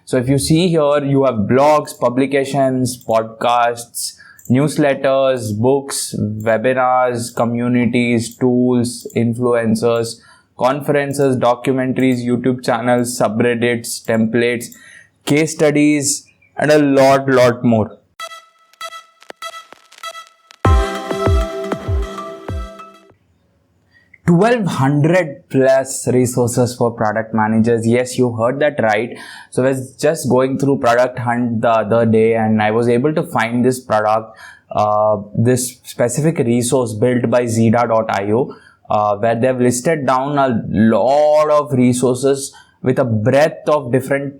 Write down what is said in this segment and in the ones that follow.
So if you see here, you have blogs, publications, podcasts, newsletters, books, webinars, communities, tools, influencers, conferences, documentaries, YouTube channels, subreddits, templates, case studies, and a lot more. $1,200 plus resources for product managers. Yes, you heard that right. So I was just going through Product Hunt the other day and I was able to find this product, this specific resource built by Zeta.io, where they've listed down a lot of resources with a breadth of different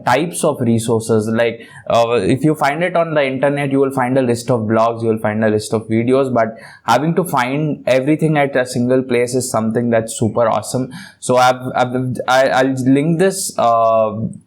types of resources. Like if you find it on the internet, you will find a list of blogs, you will find a list of videos, but having to find everything at a single place is something that's super awesome. So I'll link this URL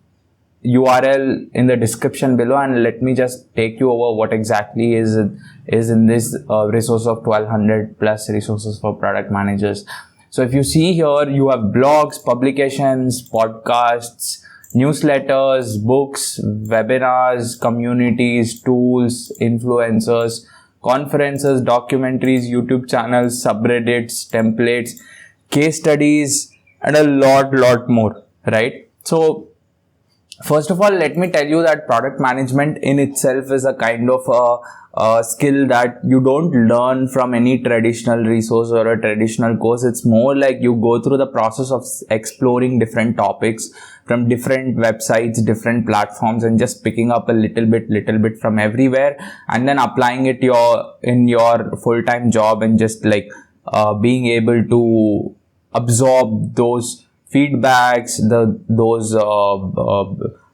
in the description below, and let me just take you over what exactly is in this resource of 1,200 plus resources for product managers. So if you see here, you have blogs, publications, podcasts, newsletters, books, webinars, communities, tools, influencers, conferences, documentaries, YouTube channels, subreddits, templates, case studies, and a lot more, right? So first of all, let me tell you that product management in itself is a kind of a skill that you don't learn from any traditional resource or a traditional course. It's more like you go through the process of exploring different topics from different websites, different platforms, and just picking up a little bit from everywhere, and then applying it in your full-time job, and just like being able to absorb those feedbacks,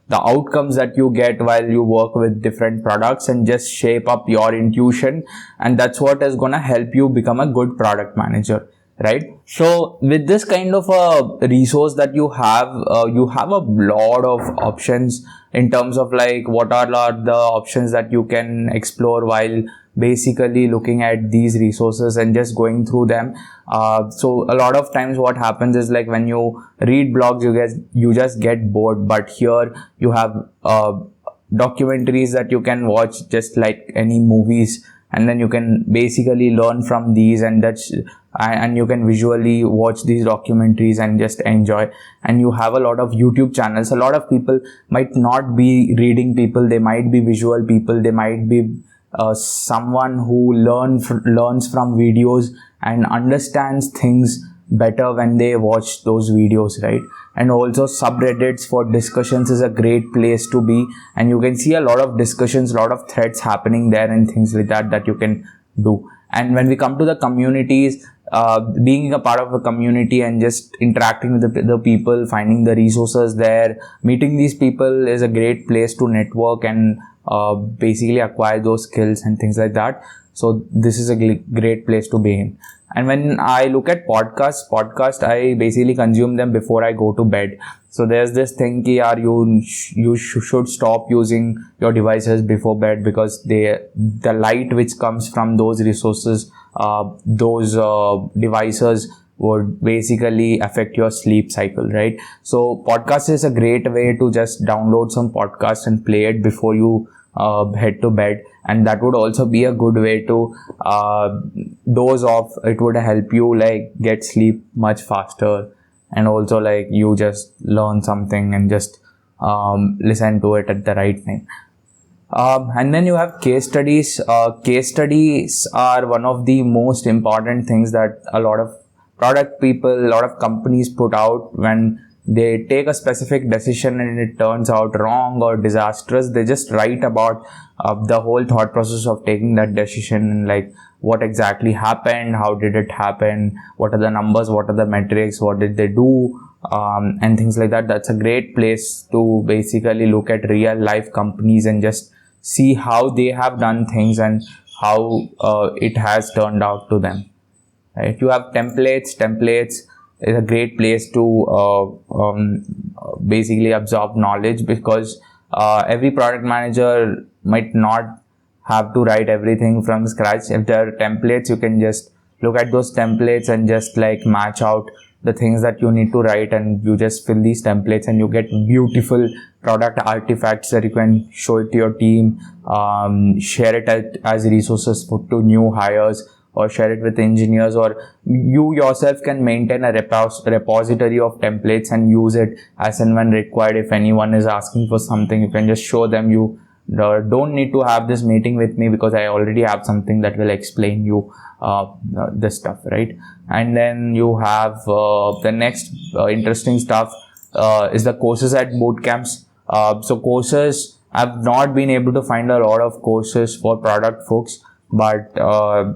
the outcomes that you get while you work with different products, and just shape up your intuition. And that's what is going to help you become a good product manager, right? So with this kind of a resource that you have a lot of options in terms of like what are the options that you can explore while basically looking at these resources and just going through them. So a lot of times what happens is, like, when you read blogs, you just get bored, but here you have documentaries that you can watch just like any movies, and then you can basically learn from these, and you can visually watch these documentaries and just enjoy. And you have a lot of YouTube channels. A lot of people might not be reading people, they might be visual people, they might be someone who learns from videos and understands things better when they watch those videos, right? And also subreddits for discussions is a great place to be, and you can see a lot of discussions, a lot of threads happening there and things like that you can do. And when we come to the communities, being a part of a community and just interacting with the people, finding the resources there, meeting these people is a great place to network and basically acquire those skills and things like that. So this is a great place to be in. And when I look at podcasts, I basically consume them before I go to bed. So there's this thing ki you should stop using your devices before bed, because the light which comes from those resources, those devices would basically affect your sleep cycle, right? So podcast is a great way to just download some podcasts and play it before you head to bed, and that would also be a good way to doze off. It would help you like get sleep much faster, and also like you just learn something and just listen to it at the right time. And then you have case studies. Case studies are one of the most important things that a lot of product people, a lot of companies put out. When they take a specific decision and it turns out wrong or disastrous, they just write about the whole thought process of taking that decision, and like what exactly happened, how did it happen, what are the numbers, what are the metrics, what did they do, and things like that. That's a great place to basically look at real life companies and just see how they have done things and how it has turned out to them, right? You have templates is a great place to basically absorb knowledge, because every product manager might not have to write everything from scratch. If there are templates, you can just look at those templates and just like match out the things that you need to write, and you just fill these templates and you get beautiful product artifacts that you can show it to your team, share it as resources to new hires, or share it with engineers, or you yourself can maintain a repository of templates and use it as and when required. If anyone is asking for something, you can just show them. You don't need to have this meeting with me because I already have something that will explain you this stuff, right? And then you have the next interesting stuff is the courses at Bootcamps. So courses, I've not been able to find a lot of courses for product folks, but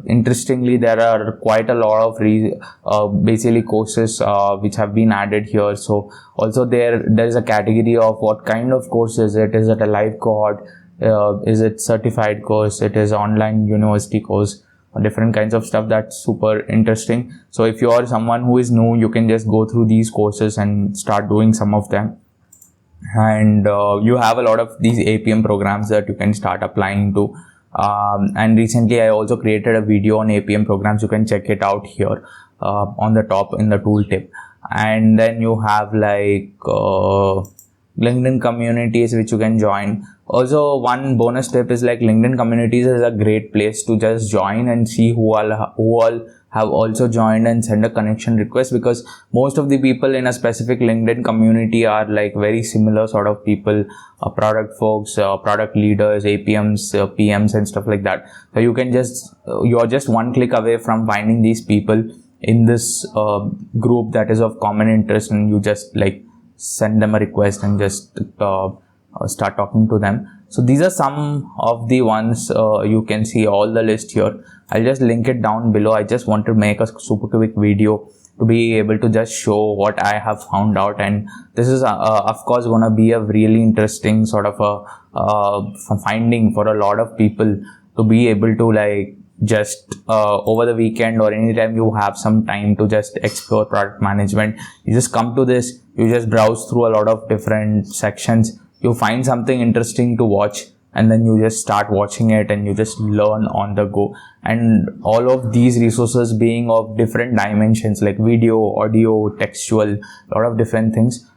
interestingly there are quite a lot of basically courses which have been added here. So also there is a category of what kind of course is it. Is it a live cohort? Is it certified course? It is online university course, different kinds of stuff. That's super interesting. So if you are someone who is new, you can just go through these courses and start doing some of them. And you have a lot of these APM programs that you can start applying to. And recently I also created a video on APM programs. You can check it out here on the top in the tooltip. And then you have like LinkedIn communities which you can join. Also, one bonus tip is like LinkedIn communities is a great place to just join and see who all have also joined, and send a connection request, because most of the people in a specific LinkedIn community are like very similar sort of people, product folks, product leaders, APMs, PMs and stuff like that. So you can just, you're just one click away from finding these people in this group that is of common interest, and you just like send them a request and just start talking to them. So these are some of the ones. You can see all the list here. I'll just link it down below. I just want to make a super quick video to be able to just show what I have found out, and this is of course gonna be a really interesting sort of a finding for a lot of people to be able to like just over the weekend or anytime you have some time to just explore product management. You just come to this, you just browse through a lot of different sections, you find something interesting to watch, and then you just start watching it and you just learn on the go. And all of these resources being of different dimensions like video, audio, textual, a lot of different things.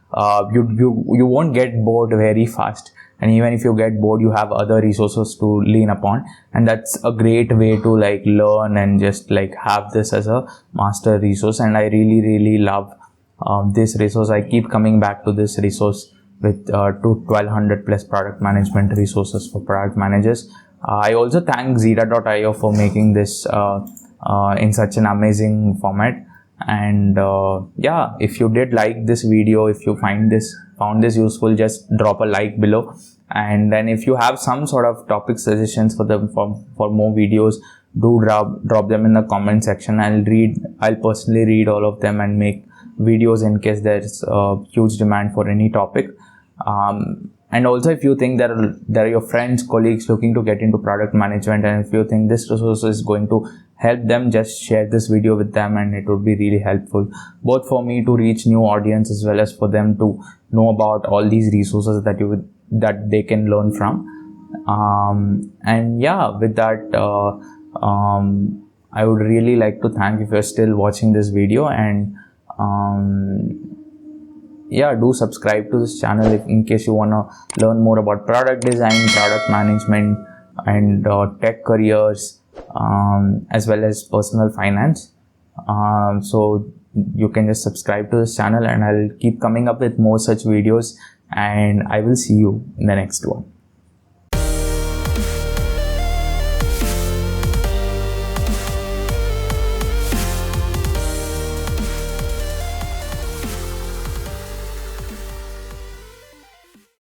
You won't get bored very fast, and even if you get bored, you have other resources to lean upon, and that's a great way to like learn and just like have this as a master resource. And I really love this resource. I keep coming back to this resource with 1200 plus product management resources for product managers. I also thank Zeta.io for making this in such an amazing format. And yeah, if you did like this video, if you found this useful, just drop a like below. And then if you have some sort of topic suggestions for more videos, do drop them in the comment section. I'll personally read all of them and make videos in case there's a huge demand for any topic. And also, if you think there are your friends, colleagues looking to get into product management, and if you think this resource is going to help them, just share this video with them, and it would be really helpful both for me to reach new audience as well as for them to know about all these resources that they can learn from. And yeah, with that, I would really like to thank if you're still watching this video, and yeah, do subscribe to this channel in case you want to learn more about product design, product management, and tech careers, as well as personal finance. So you can just subscribe to this channel, and I'll keep coming up with more such videos, and I will see you in the next one.